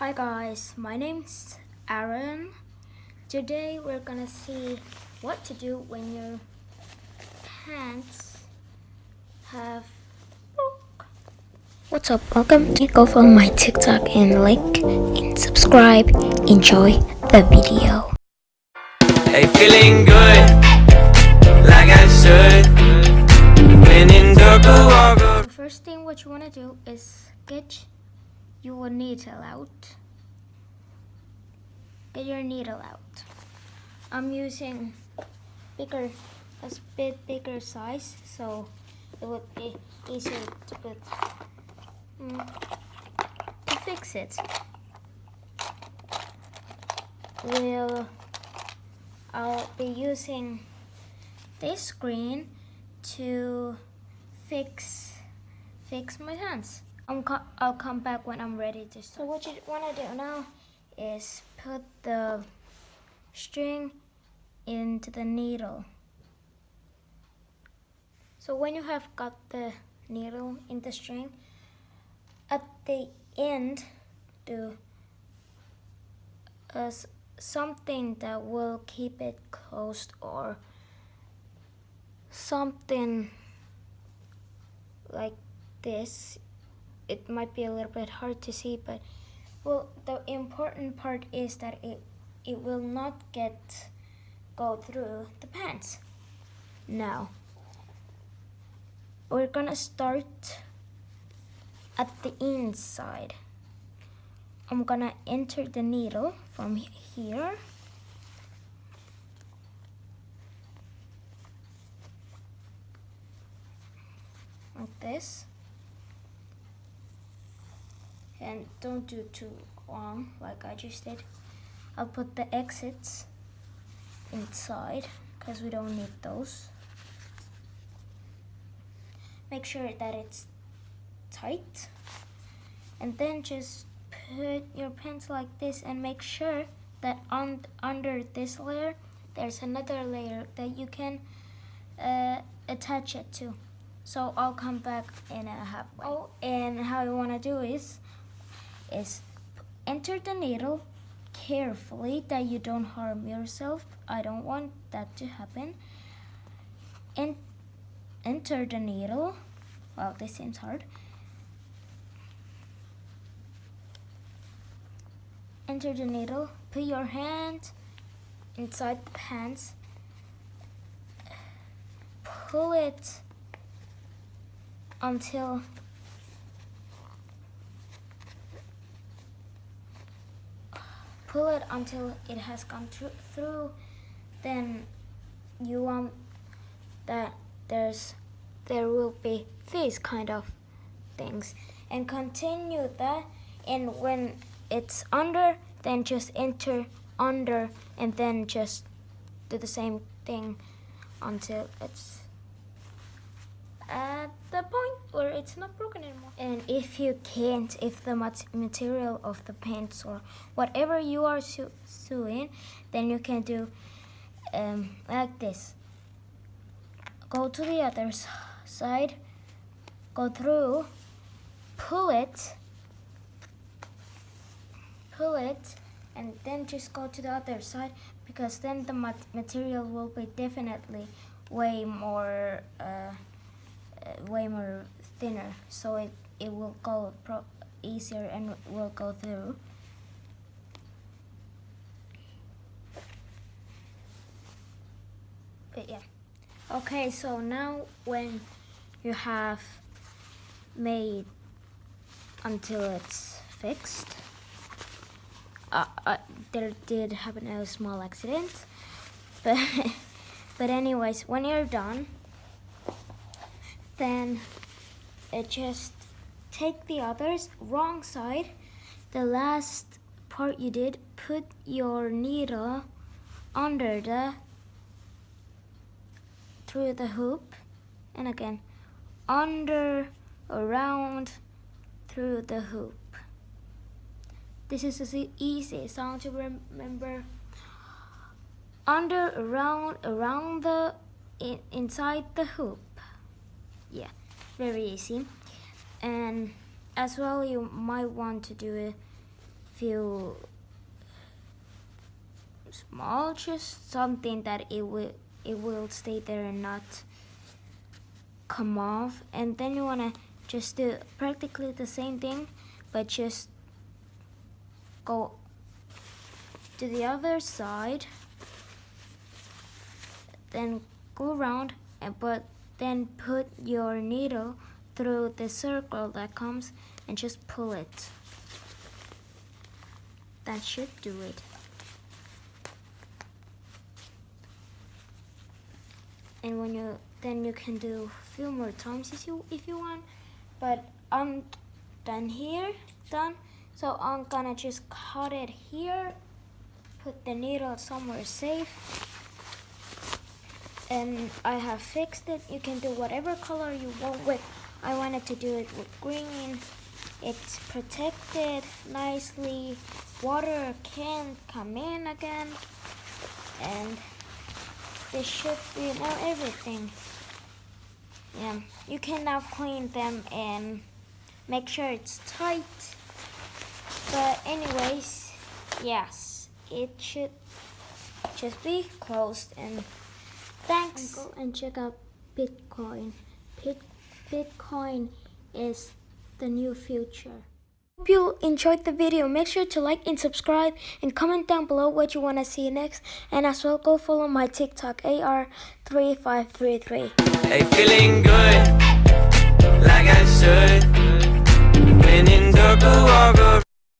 Hi guys, my name's Aaron. Today we're gonna see what to do when your pants have broke. What's up? Welcome to go follow my TikTok and link and subscribe. Enjoy the video. Hey, feeling good, like I should. When in Durga, walk. The first thing what you wanna do is get your needle out. Get your needle out. I'm using a bit bigger size, so it would be easier to fix it. I'll be using this screen to fix my hands. I'll come back when I'm ready to start. So what you want to do now is put the string into the needle. So when you have got the needle in the string, at the end do something that will keep it closed, or something like this. It might be a little bit hard to see, but the important part is that it will not go through the pants. Now we're gonna start at the inside. I'm gonna enter the needle from here. Like this. And don't do too long like I just did. I'll put the exits inside because we don't need those. Make sure that it's tight. And then just put your pants like this and make sure that under this layer there's another layer that you can attach it to. So I'll come back in a halfway. Oh, and how you want to do is enter the needle carefully that you don't harm yourself. I don't want that to happen. And enter the needle. Wow, this seems hard. Enter the needle, put your hand inside the pants, pull it until it has gone through. Then you want that there will be these kind of things, and continue that. And when it's under, then just enter under, and then just do the same thing until it's at the point where it's not broken anymore. And if the material of the pants or whatever you are sewing, then you can do like this. Go to the other side, go through, pull it, and then just go to the other side, because then the material will be definitely way more thinner, so it will go easier and will go through. But yeah. Okay, so now when you have made until it's fixed, there did happen a small accident, but anyways, when you're done, then just take the wrong side, the last part you did, put your needle under through the hoop, and again under, around, through the hoop. This is the easy song to remember. Under, around the inside the hoop. Yeah, very easy. And as well, you might want to do feel small, just something that it will stay there and not come off. And then you want to just do practically the same thing, but just go to the other side, then go around, but then put your needle through the circle that comes and just pull it. That should do it. And then you can do a few more times if you want. But I'm done. So I'm gonna just cut it here, put the needle somewhere safe, and I have fixed it. You can do whatever color you want with. I wanted to do it with green. It's protected nicely. Water can't come in again, and this should be now everything. Yeah, you can now clean them and make sure it's tight. But anyways, yes, it should just be closed. And thanks. Go and check out Bitcoin. Bitcoin is the new future. Hope you enjoyed the video. Make sure to like and subscribe and comment down below what you want to see next. And as well, go follow my TikTok, AR3533. Hey, feeling good, like I should. When in dark, walk around.